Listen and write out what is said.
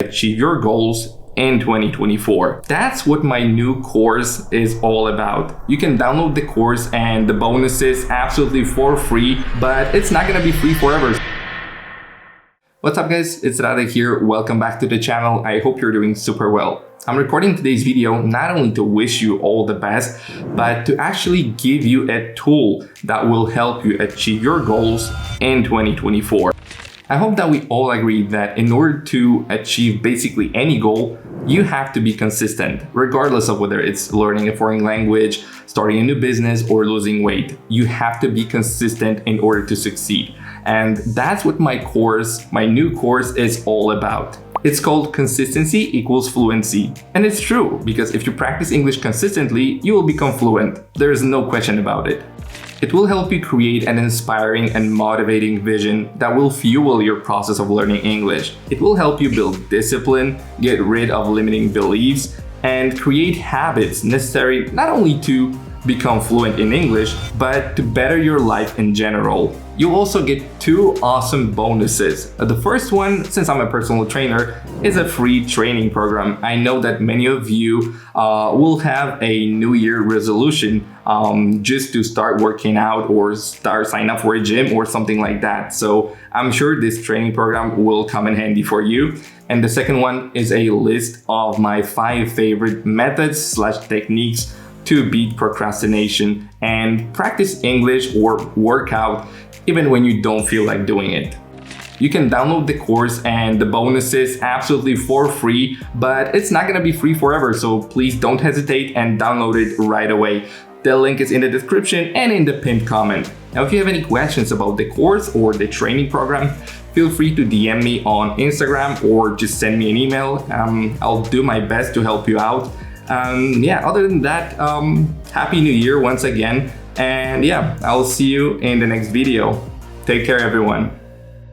achieve your goals in 2024. That's what my new course is all about. You can download the course and the bonuses absolutely for free, but it's not gonna be free forever. What's up guys, it's Radek here. Welcome back to the channel. I hope you're doing super well. I'm recording today's video not only to wish you all the best, but to actually give you a tool that will help you achieve your goals in 2024. I hope that we all agree that in order to achieve basically any goal, you have to be consistent, regardless of whether it's learning a foreign language, starting a new business, or losing weight. You have to be consistent in order to succeed. And that's what my new course is all about. It's called Consistency Equals Fluency. And it's true, because if you practice English consistently, you will become fluent. There is no question about it. It will help you create an inspiring and motivating vision that will fuel your process of learning English. It will help you build discipline, get rid of limiting beliefs, and create habits necessary not only to become fluent in English, but to better your life in general. You'll also get two awesome bonuses. The first one, since I'm a personal trainer, is a free training program. I know that many of you will have a New Year resolution just to start working out or sign up for a gym or something like that. So I'm sure this training program will come in handy for you. And the second one is a list of my 5 favorite methods/techniques to beat procrastination and practice English or work out even when you don't feel like doing it. You can download the course and the bonuses absolutely for free, but it's not gonna be free forever, so please don't hesitate and download it right away. The link is in the description and in the pinned comment. Now, if you have any questions about the course or the training program, feel free to DM me on Instagram or just send me an email. I'll do my best to help you out. Other than that, Happy New Year once again. And yeah, I'll see you in the next video. Take care, everyone.